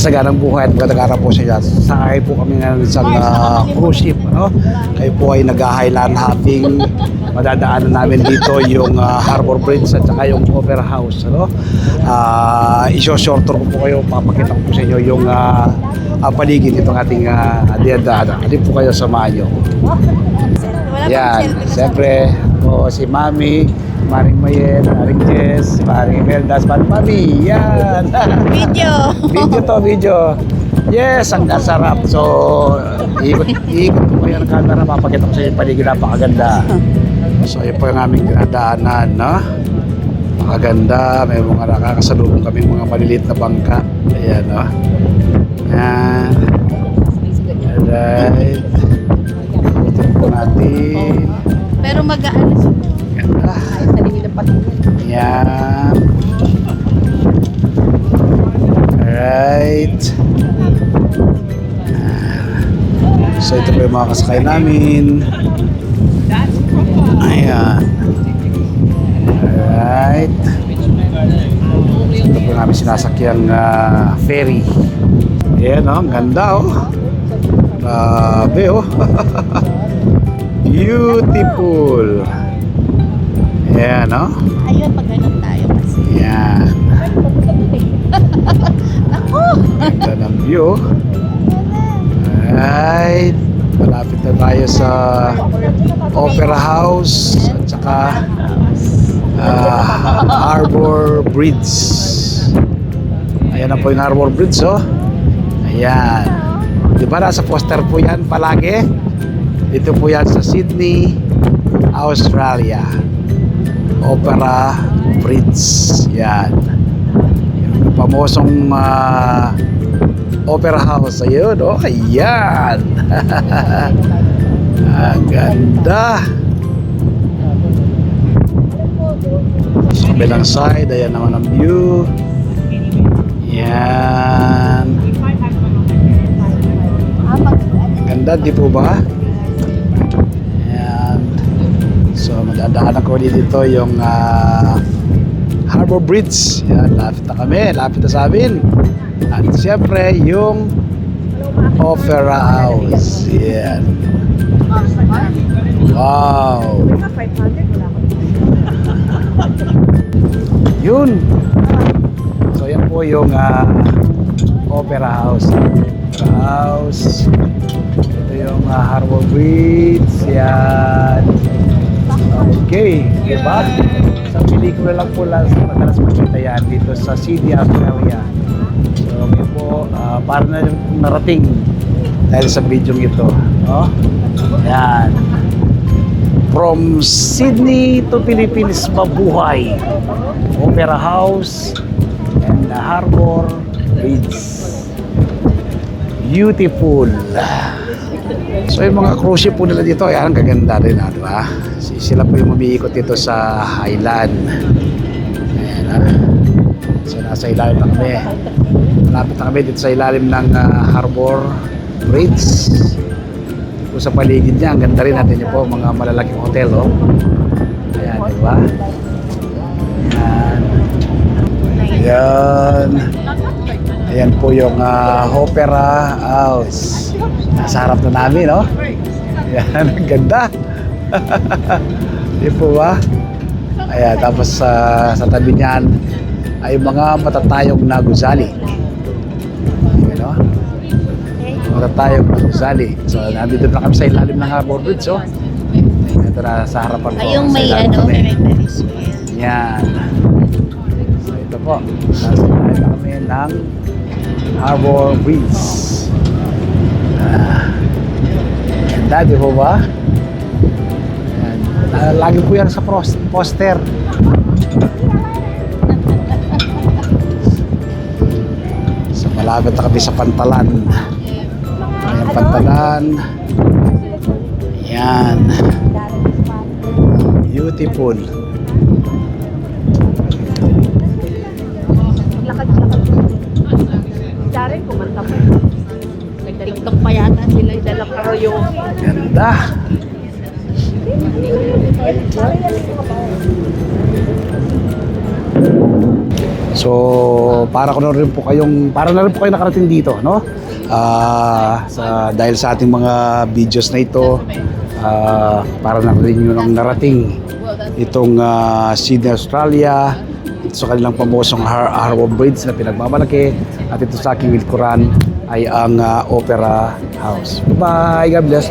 Saganang buhay at magandang araw po sa inyo. Sakay po kami ng isang cruise ship. Ano? Kayo po ay nag-highland hopping. Madadaanan namin dito yung Harbor Bridge at saka yung Opera House. Ano? Iso-short tour ko po kayo. Papakita ko po sa inyo yung paligid itong ating dinadaanan. Alin po kayo, samahan nyo. Yan, siyempre po si Mami, Maring Mayet, Maring Jess, Maring Imelda, Mami, yan! Video! Yes, ang kasarap. So, ikot po kayo ng camera, mapakita ko sa inyo paligid, napakaganda. So, yun po yung aming dinadaanan, no? Napakaganda, may mga nakakasalubong kami mga maliliit na bangka. Ayan, no? Yan. Alright. Ito po natin. Pero mag-aano siya. Ganda. Yan. Alright. So ito po yung mga kasakay namin. Ayan. Alright. Ito po namin sinasakyang ferry. Ayan o, ang ganda o. Grabe o. Beautiful. Ayan o. Ayun, pag ganun tayo kasi. Ayan. Ako! Ganda ng view. Alright. Malapit na tayo sa Opera House at saka Harbor Bridge. Ayan na po yung Harbor Bridge, oh. Ayan. Diba nasa poster po yan palagi? Dito po yan sa Sydney, Australia. Opera Bridge. Yan. Yung pamosong Opera House. Ayun, oh. Ayan. Ang ganda. Sa kabilang side, ayan naman ang view. Yan. Ganda, di po ba? Ayan. So, madadaanan ko dito yung Harbor Bridge. Yan, lapit na kami. Lapit na sa amin. At siyempre, yung Opera House. Yan. Wow. Yun. So, yan po yung Opera House. Opera House. Ito yung Harbor Bridge. Yan. Okay. Diba? Sa pelikula lang po madalas makita yan dito sa Sydney, Australia. So, may po, para na narating dahil sa video ito. No? Yan. From Sydney to Philippines, mabuhay. Opera House and the Harbor Bridge. Beautiful. So yung mga cruise ship po nila dito, ay ang gaganda rin, di ba? Sila po yung umiikot dito sa Highland. Ayan, so nasa ilalim na kami. Malapit na kami dito sa ilalim ng Harbor Bridge. Kung sa paligid niya, ang ganda rin natin yun po, mga malalaking hotel, oh. Ayan, di ba? Ayan. Ayan. Ayan po yung Opera House. Nasa harap na namin, no? Ayan, ang ganda. Di po ba? Ayan, tapos sa tabi niyan ay mga matatayong na gusali. Ayan, no? Matatayong na gusali. So, nandito na kami sa ilalim ng Harbor Bridge, oh. Ito na sa harapan ko. Ayong may may Ferris wheel. Yan. So, ito po. Nasa ilalim na kami ng Harbor Bridge. Ganda, di po ba? Lagi po yan sa poster. So, malapit na kami sa Pantalan. Ayan, Pantalan. Ayan. Beautiful. Dari, kumanta mo. Nag-tiktok pa yata sila yung dalang karaoke. Ganda. So, para na rin po kayo nakarating dito, no? Dahil sa ating mga videos na ito, para na rin nyo nang narating itong Sydney, Australia, sa kanilang pamosong Harbour Bridge na pinagmamalaki, at ito sa aking likuran ay ang Opera House. Bye-bye! God bless!